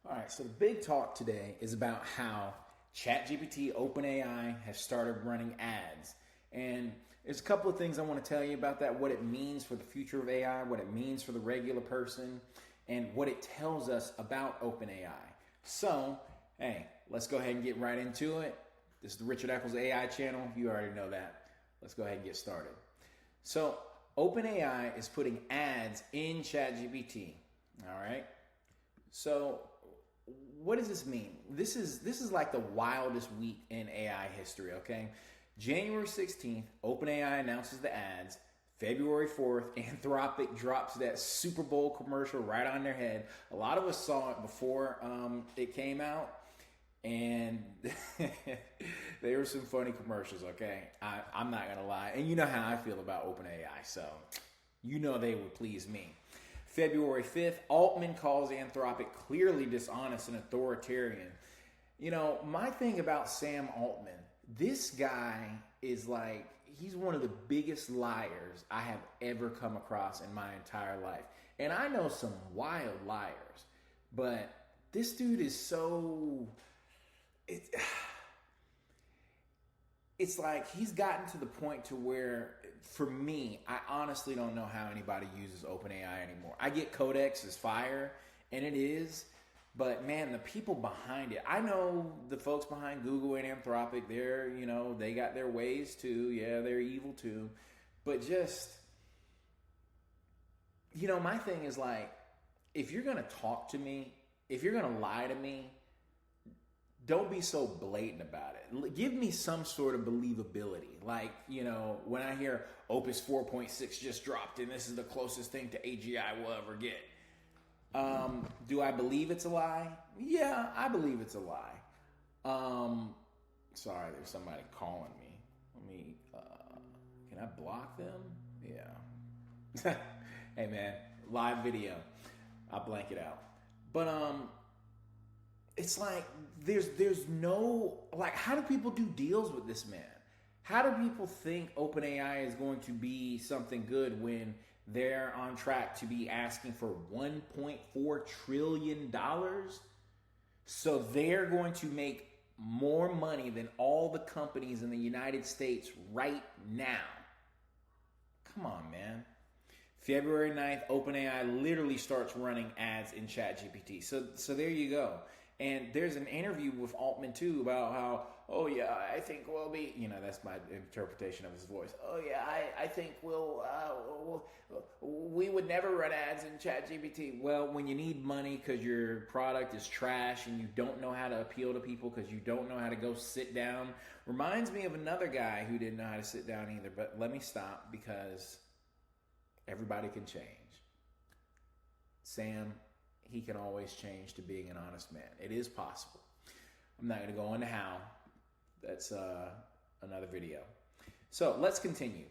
All right, so the big talk today is about how ChatGPT, OpenAI has started running ads. And there's a couple of things I want to tell you about that, what it means for the future of AI, what it means for the regular person, and what it tells us about OpenAI. So, hey, let's go ahead and get right into it. This is the Richard Eccles AI channel. You already know that. Let's go ahead and get started. So, OpenAI is putting ads in ChatGPT. All right. So, what does this mean? This is like the wildest week in AI history, okay? January 16th, OpenAI announces the ads. February 4th, Anthropic drops that Super Bowl commercial right on their head. A lot of us saw it before it came out, and there were some funny commercials, okay? I'm not going to lie. And you know how I feel about OpenAI, so you know they would please me. February 5th, Altman calls Anthropic clearly dishonest and authoritarian. You know, my thing about Sam Altman, this guy is like, he's one of the biggest liars I have ever come across in my entire life. And I know some wild liars, but this dude is so... It's like he's gotten to the point to where, for me, I honestly don't know how anybody uses OpenAI anymore. I get Codex is fire, and it is, but man, the people behind it, I know the folks behind Google and Anthropic, they're, you know, they got their ways too. Yeah, they're evil too. But just, you know, my thing is like, if you're going to talk to me, if you're going to lie to me, don't be so blatant about it. Give me some sort of believability. Like, you know, when I hear Opus 4.6 just dropped and this is the closest thing to AGI we'll ever get. Do I believe it's a lie? Yeah, I believe it's a lie. Sorry, there's somebody calling me. Let me, can I block them? Yeah. Hey man, live video. I'll blank it out. But, it's like there's no, like, how do people do deals with this man? How do people think OpenAI is going to be something good when they're on track to be asking for $1.4 trillion? So they're going to make more money than all the companies in the United States right now. Come on, man. February 9th, OpenAI literally starts running ads in ChatGPT. So there you go. And there's an interview with Altman too about how, oh yeah, I think we'll be, you know, that's my interpretation of his voice. Oh yeah, I think we would never run ads in ChatGPT. Well, when you need money because your product is trash and you don't know how to appeal to people because you don't know how to go sit down. Reminds me of another guy who didn't know how to sit down either. But let me stop because everybody can change. Sam, he can always change to being an honest man. It is possible. I'm not going to go into how. That's another video. So let's continue.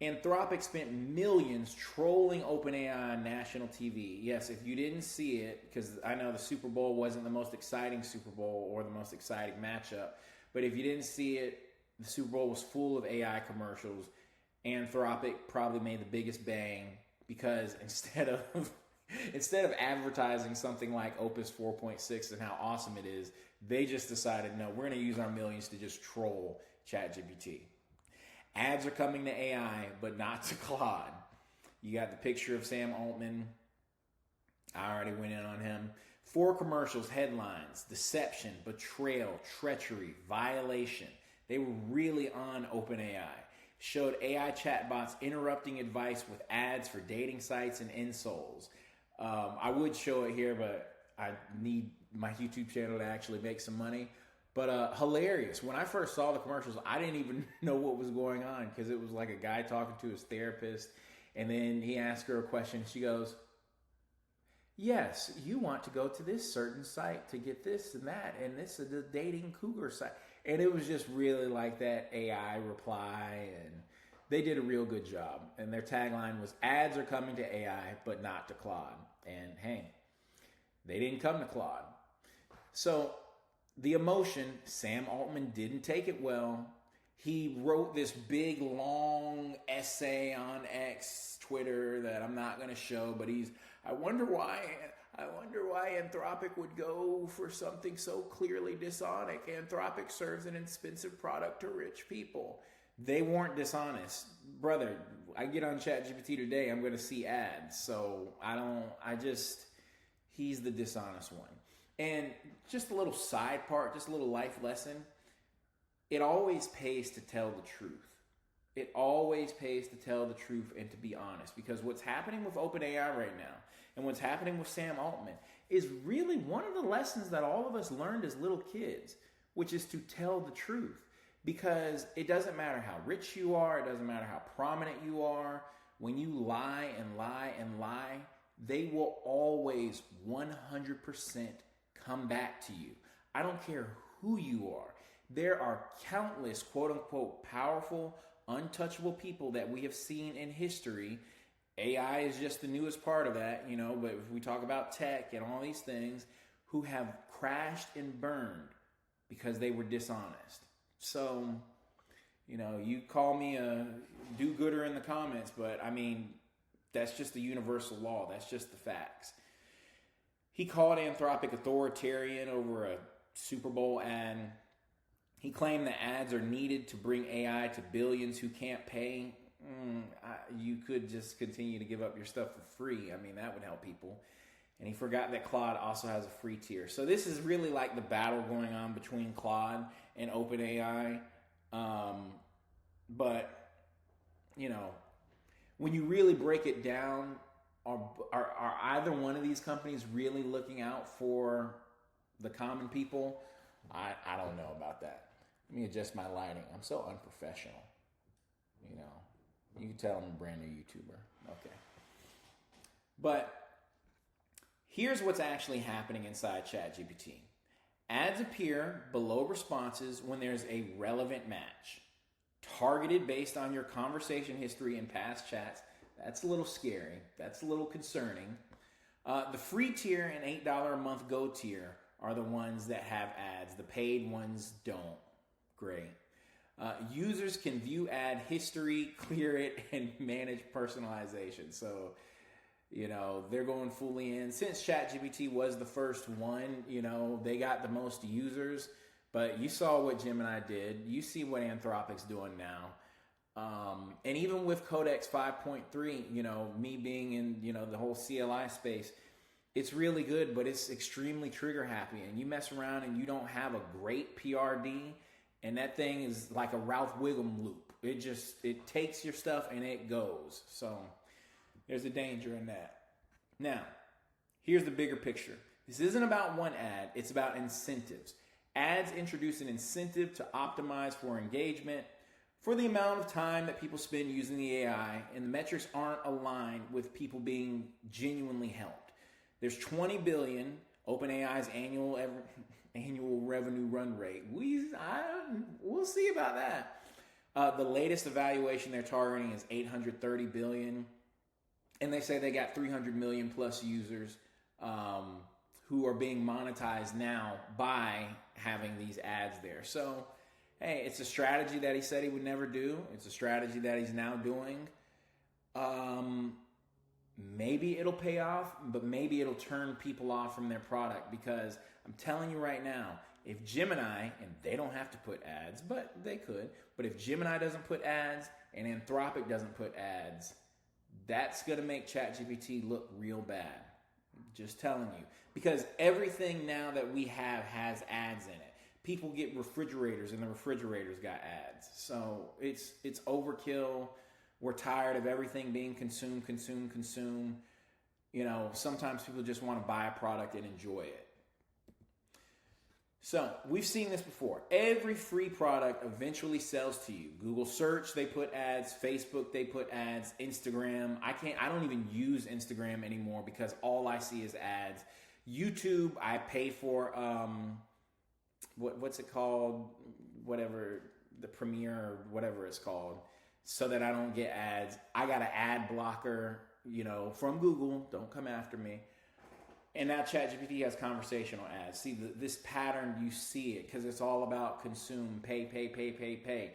Anthropic spent millions trolling OpenAI on national TV. Yes, if you didn't see it, because I know the Super Bowl wasn't the most exciting Super Bowl or the most exciting matchup, but if you didn't see it, the Super Bowl was full of AI commercials. Anthropic probably made the biggest bang because instead of advertising something like Opus 4.6 and how awesome it is, they just decided, no, we're going to use our millions to just troll ChatGPT. Ads are coming to AI, but not to Claude. You got the picture of Sam Altman. I already went in on him. 4 commercials, headlines: deception, betrayal, treachery, violation. They were really on OpenAI. Showed AI chatbots interrupting advice with ads for dating sites and insoles. I would show it here, but I need my YouTube channel to actually make some money. But hilarious. When I first saw the commercials, I didn't even know what was going on because it was like a guy talking to his therapist. And then he asked her a question. She goes, yes, you want to go to this certain site to get this and that. And this is the dating cougar site. And it was just really like that AI reply. And they did a real good job. And their tagline was, ads are coming to AI, but not to Claude. And hey, they didn't come to Claude. So the emotion, Sam Altman didn't take it well. He wrote this big, long essay on X, Twitter, that I'm not going to show, but I wonder why I wonder why Anthropic would go for something so clearly dishonest. Anthropic serves an expensive product to rich people. They weren't dishonest. Brother, I get on ChatGPT today, I'm going to see ads. So he's the dishonest one. And just a little side part, just a little life lesson. It always pays to tell the truth. It always pays to tell the truth and to be honest, because what's happening with OpenAI right now and what's happening with Sam Altman is really one of the lessons that all of us learned as little kids, which is to tell the truth. Because it doesn't matter how rich you are, it doesn't matter how prominent you are, when you lie and lie and lie, they will always 100% come back to you. I don't care who you are. There are countless quote unquote powerful, untouchable people that we have seen in history. AI is just the newest part of that, but if we talk about tech and all these things, who have crashed and burned because they were dishonest. So, you call me a do-gooder in the comments, but that's just the universal law. That's just the facts. He called Anthropic authoritarian over a Super Bowl ad. He claimed that ads are needed to bring AI to billions who can't pay. You could just continue to give up your stuff for free. That would help people. And he forgot that Claude also has a free tier. So this is really like the battle going on between Claude and OpenAI. But, when you really break it down, are either one of these companies really looking out for the common people? I don't know about that. Let me adjust my lighting. I'm so unprofessional. You can tell I'm a brand new YouTuber. Okay. But here's what's actually happening inside ChatGPT. Ads appear below responses when there's a relevant match, targeted based on your conversation history and past chats. That's a little scary. That's a little concerning. The free tier and $8 a month Go tier are the ones that have ads. The paid ones don't. Great. Users can view ad history, clear it, and manage personalization. So, they're going fully in. Since ChatGPT was the first one, they got the most users. But you saw what Gemini did. You see what Anthropic's doing now. And even with Codex 5.3, me being in, the whole CLI space, it's really good, but it's extremely trigger happy. And you mess around and you don't have a great PRD, and that thing is like a Ralph Wiggum loop. It takes your stuff and it goes. So there's a danger in that. Now, here's the bigger picture. This isn't about one ad, it's about incentives. Ads introduce an incentive to optimize for engagement, for the amount of time that people spend using the AI, and the metrics aren't aligned with people being genuinely helped. There's 20 billion, OpenAI's annual revenue run rate. We'll see about that. The latest evaluation they're targeting is 830 billion. And they say they got 300 million plus users who are being monetized now by having these ads there. So, hey, it's a strategy that he said he would never do. It's a strategy that he's now doing. Maybe it'll pay off, but maybe it'll turn people off from their product, because I'm telling you right now, if Gemini, and they don't have to put ads, but they could, but if Gemini doesn't put ads and Anthropic doesn't put ads, that's going to make ChatGPT look real bad. Just telling you. Because everything now that we have has ads in it. People get refrigerators and the refrigerators got ads. So it's overkill. We're tired of everything being consumed. Sometimes people just want to buy a product and enjoy it. So we've seen this before. Every free product eventually sells to you. Google search, they put ads. Facebook, they put ads. Instagram, I don't even use Instagram anymore because all I see is ads. YouTube, I pay for, what's it called? Whatever, the Premiere or whatever it's called, so that I don't get ads. I got an ad blocker, from Google. Don't come after me. And now ChatGPT has conversational ads. See, this pattern, you see it because it's all about consume, pay.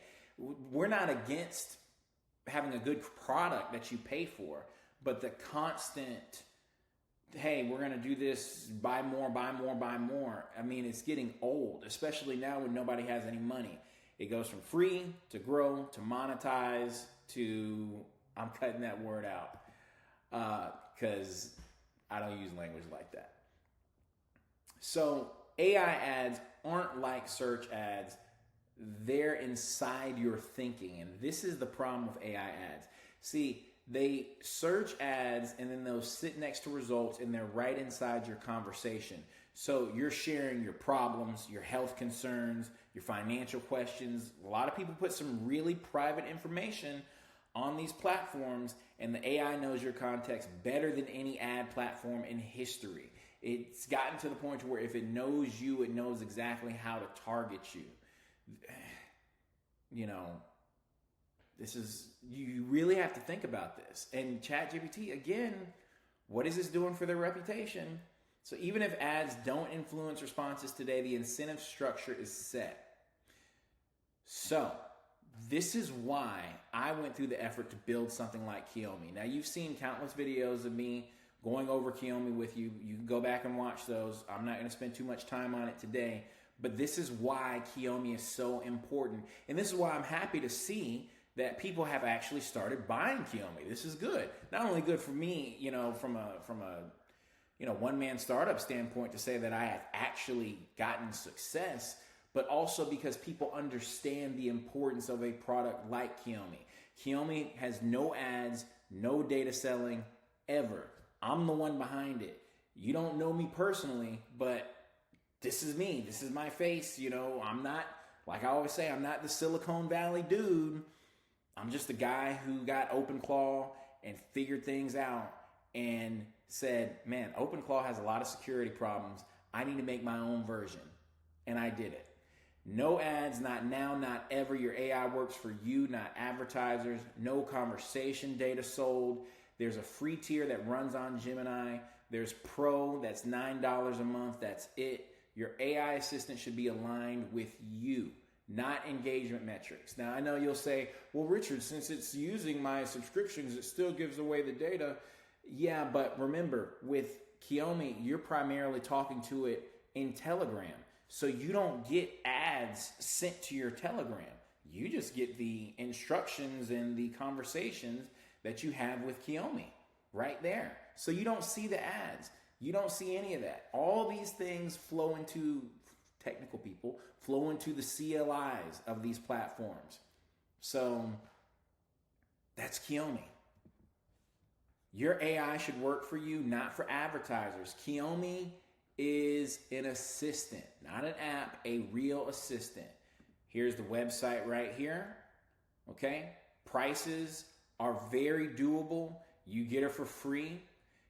We're not against having a good product that you pay for, but the constant hey, we're going to do this, buy more, buy more, buy more. I mean, it's getting old, especially now when nobody has any money. It goes from free to grow to monetize to, I'm cutting that word out because I don't use language like that. So AI ads aren't like search ads. They're inside your thinking. And this is the problem with AI ads. See, they search ads and then they'll sit next to results and they're right inside your conversation. So you're sharing your problems, your health concerns, your financial questions. A lot of people put some really private information on these platforms, and the AI knows your context better than any ad platform in history. It's gotten to the point where if it knows you, it knows exactly how to target you. You know, you really have to think about this. And ChatGPT, again, what is this doing for their reputation? So even if ads don't influence responses today, the incentive structure is set. So this is why I went through the effort to build something like Komi. Now, you've seen countless videos of me going over Komi with you. You can go back and watch those. I'm not going to spend too much time on it today, but this is why Komi is so important. And this is why I'm happy to see that people have actually started buying Komi. This is good. Not only good for me, you know, from a one-man startup standpoint to say that I have actually gotten success, but also because people understand the importance of a product like Komi. Komi has no ads, no data selling ever. I'm the one behind it. You don't know me personally, but this is me. This is my face. You know, I'm not, like I always say, I'm not the Silicon Valley dude. I'm just a guy who got OpenClaw and figured things out and said, man, OpenClaw has a lot of security problems. I need to make my own version. And I did it. No ads, not now, not ever. Your AI works for you, not advertisers. No conversation data sold. There's a free tier that runs on Gemini. There's Pro, that's $9 a month. That's it. Your AI assistant should be aligned with you, not engagement metrics. Now, I know you'll say, well, Richard, since it's using my subscriptions, it still gives away the data. Yeah, but remember, with Komi, you're primarily talking to it in Telegram. So you don't get ads sent to your Telegram. You just get the instructions and the conversations that you have with Komi right there. So you don't see the ads. You don't see any of that. All these things flow into, technical people, flow into the CLIs of these platforms. So that's Komi. Your AI should work for you, not for advertisers. Komi is an assistant, not an app, a real assistant. Here's the website right here. Okay? Prices are very doable. You get her for free.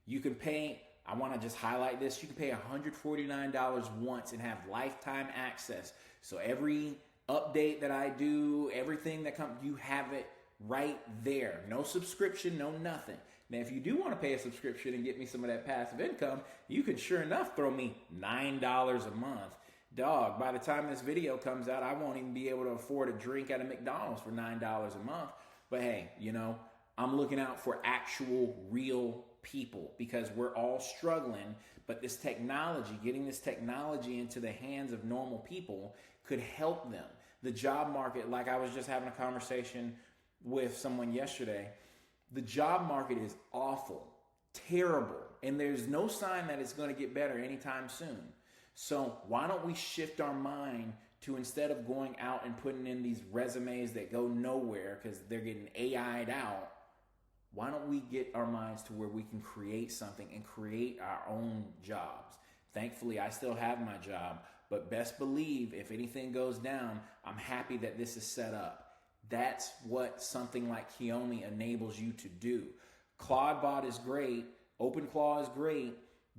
You can pay, I want to just highlight this, you can pay $149 once and have lifetime access. So every update that I do, everything that comes, you have it right there. No subscription, no nothing. Now, if you do want to pay a subscription and get me some of that passive income, you can sure enough throw me $9 a month. Dog, by the time this video comes out, I won't even be able to afford a drink at a McDonald's for $9 a month. But hey, you know, I'm looking out for actual real people because we're all struggling. But this technology, getting this technology into the hands of normal people could help them. The job market, like I was just having a conversation with someone yesterday, the job market is awful, terrible, and there's no sign that it's going to get better anytime soon. So why don't we shift our mind to, instead of going out and putting in these resumes that go nowhere because they're getting AI'd out, why don't we get our minds to where we can create something and create our own jobs? Thankfully, I still have my job, but best believe if anything goes down, I'm happy that this is set up. That's what something like Komi enables you to do. Claudebot is great. OpenClaw is great,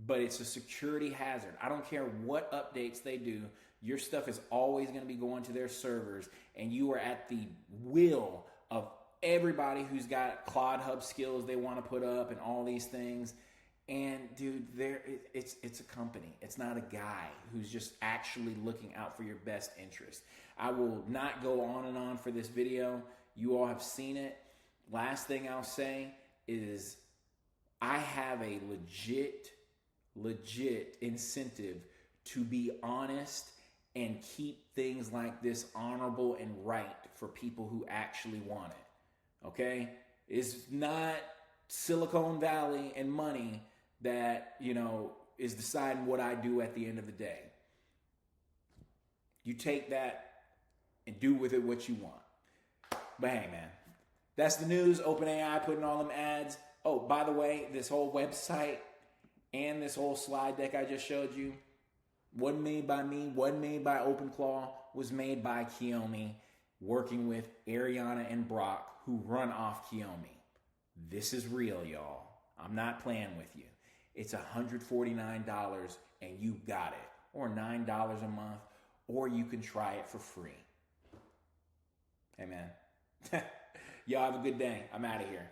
but it's a security hazard. I don't care what updates they do. Your stuff is always going to be going to their servers, and you are at the will of everybody who's got Claude Hub skills they want to put up and all these things. And dude, it's a company. It's not a guy who's just actually looking out for your best interest. I will not go on and on for this video. You all have seen it. Last thing I'll say is I have a legit legit incentive to be honest and keep things like this honorable and right for people who actually want it. Okay? It's not Silicon Valley and money that, is deciding what I do at the end of the day. You take that and do with it what you want. But hey, man, that's the news. OpenAI putting all them ads. Oh, by the way, this whole website and this whole slide deck I just showed you wasn't made by me, wasn't made by OpenClaw, was made by Komi, working with Ariana and Brock, who run off Komi. This is real, y'all. I'm not playing with you. It's $149 and you got it. Or $9 a month. Or you can try it for free. Hey, man. Y'all have a good day. I'm out of here.